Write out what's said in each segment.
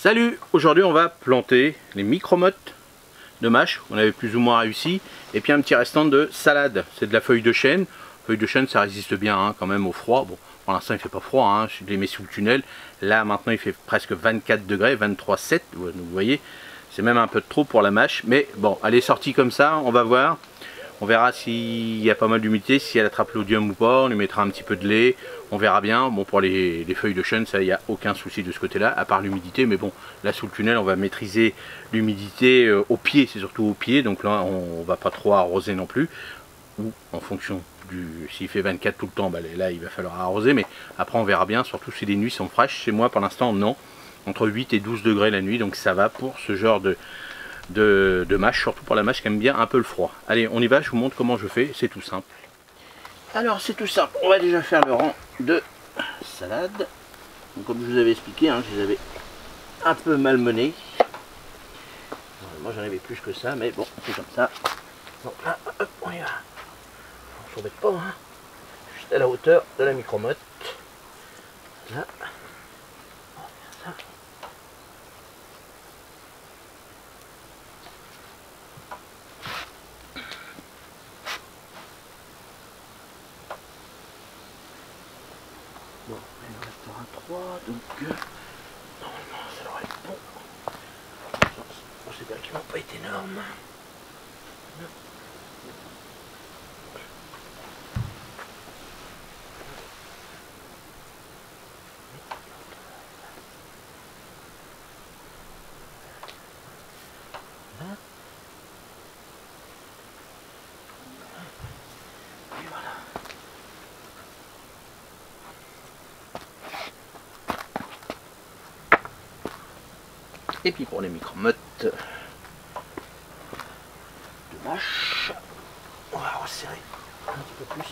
Salut! Aujourd'hui on va planter les micro-mottes de mâche, on avait plus ou moins réussi, et puis un petit restant de salade, c'est de la feuille de chêne. Feuille de chêne ça résiste bien hein, quand même au froid. Bon, pour l'instant il fait pas froid, hein. Je les mets sous le tunnel, là maintenant il fait presque 24 degrés, 23,7, vous voyez, c'est même un peu trop pour la mâche, mais bon, elle est sortie comme ça, on va voir. On verra s'il y a pas mal d'humidité, si elle attrape l'odium ou pas, on lui mettra un petit peu de lait, on verra bien. Bon, pour les feuilles de chêne, ça, il n'y a aucun souci de ce côté-là, à part l'humidité, mais bon, là sous le tunnel, on va maîtriser l'humidité au pied, c'est surtout au pied, donc là, on va pas trop arroser non plus, ou en fonction s'il fait 24 tout le temps, bah, là, il va falloir arroser, mais après, on verra bien, surtout si les nuits sont fraîches. Chez moi, pour l'instant, non, entre 8 et 12 degrés la nuit, donc ça va pour ce genre de mâche, surtout pour la mâche qui aime bien un peu le froid. Allez, on y va, je vous montre comment je fais, c'est tout simple. Alors c'est tout simple, on va déjà faire le rang de salade. Donc, comme je vous avais expliqué, hein, je les avais un peu malmenés. Moi j'en avais plus que ça, mais bon, c'est comme ça. Donc là, hop, on y va. On s'embête pas, hein. Juste à la hauteur de la micro-motte. Là. Bon, il en restera 3, donc normalement ça devrait être bon. On sait bien qu'ils n'ont pas été énormes. Et voilà. Et puis pour les micro-mottes de mâche, on va resserrer un petit peu plus.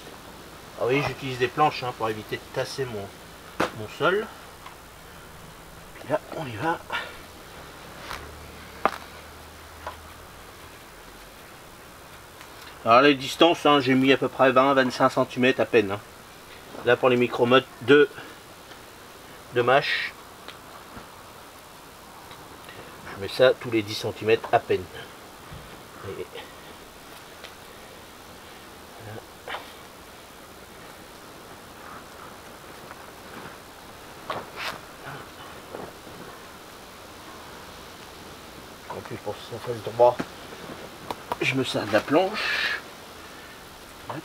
Ah oui, j'utilise des planches hein, pour éviter de tasser mon sol. Puis là, on y va. Alors les distances, hein, j'ai mis à peu près 20-25 cm à peine. Hein. Là pour les micro-mottes de mâche. Je mets ça tous les 10 cm à peine. Et en plus pour que ça fasse droit, je me sers de la planche. Hop.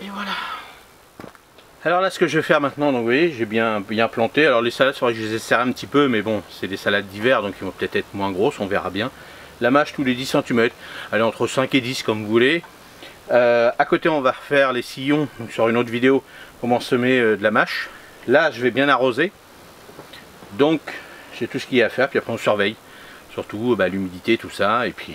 Et voilà. Alors là ce que je vais faire maintenant, donc vous voyez j'ai bien planté. Alors les salades, c'est vrai que je les ai serrées un petit peu, mais bon c'est des salades d'hiver donc ils vont peut-être être moins grosses, on verra bien. La mâche tous les 10 cm, elle est entre 5 et 10 comme vous voulez. À côté on va refaire les sillons, donc sur une autre vidéo, comment semer de la mâche. Là je vais bien arroser, donc j'ai tout ce qu'il y a à faire, puis après on surveille. Surtout l'humidité, tout ça, et puis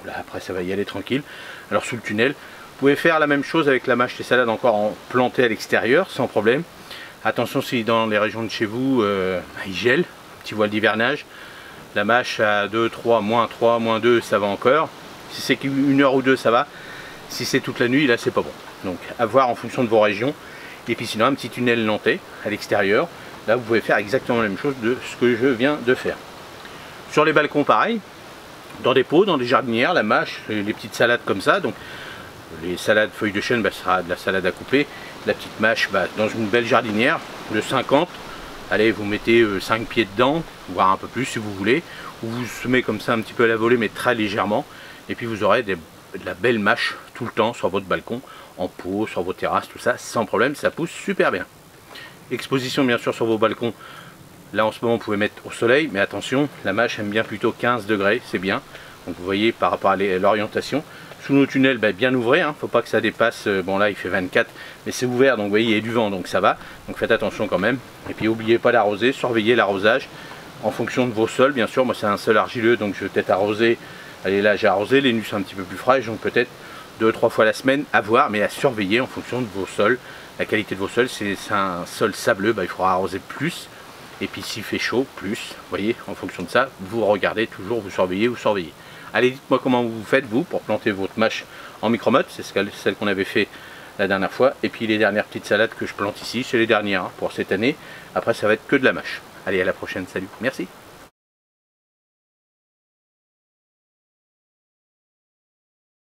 là après ça va y aller tranquille. Alors sous le tunnel, vous pouvez faire la même chose avec la mâche des salades encore en plantée à l'extérieur, sans problème. Attention si dans les régions de chez vous, il gèle, petit voile d'hivernage. La mâche à 2, 3, moins 2, ça va encore. Si c'est qu'une heure ou deux, ça va. Si c'est toute la nuit, là c'est pas bon. Donc à voir en fonction de vos régions. Et puis sinon un petit tunnel nantais à l'extérieur. Là vous pouvez faire exactement la même chose de ce que je viens de faire. Sur les balcons pareil, dans des pots, dans des jardinières, la mâche, les petites salades comme ça. Donc les salades feuilles de chêne, ce sera de la salade à couper. La petite mâche, dans une belle jardinière de 50. Allez, vous mettez 5 pieds dedans, voire un peu plus si vous voulez. Ou vous semez comme ça un petit peu à la volée, mais très légèrement. Et puis vous aurez de la belle mâche tout le temps sur votre balcon, en pot, sur vos terrasses, tout ça, sans problème, ça pousse super bien. Exposition bien sûr sur vos balcons Là en ce moment, vous pouvez mettre au soleil, mais attention, la mâche aime bien plutôt 15 degrés, c'est bien. Donc vous voyez par rapport à l'orientation. Sous nos tunnels, bien ouvert, hein, faut pas que ça dépasse, bon là il fait 24, mais c'est ouvert, donc vous voyez il y a du vent, donc ça va. Donc faites attention quand même. Et puis n'oubliez pas d'arroser, surveillez l'arrosage en fonction de vos sols, bien sûr. Moi c'est un sol argileux, donc je vais peut-être arroser, allez là j'ai arrosé, les nus sont un petit peu plus fraîches, donc peut-être 2-3 fois la semaine, à voir, mais à surveiller en fonction de vos sols. La qualité de vos sols, c'est un sol sableux, il faudra arroser plus. Et puis s'il fait chaud, plus, vous voyez, en fonction de ça, vous regardez toujours, vous surveillez. Allez, dites-moi comment vous faites, vous, pour planter votre mâche en micro-motte. C'est celle qu'on avait fait la dernière fois. Et puis les dernières petites salades que je plante ici, c'est les dernières pour cette année. Après, ça va être que de la mâche. Allez, à la prochaine, salut, merci.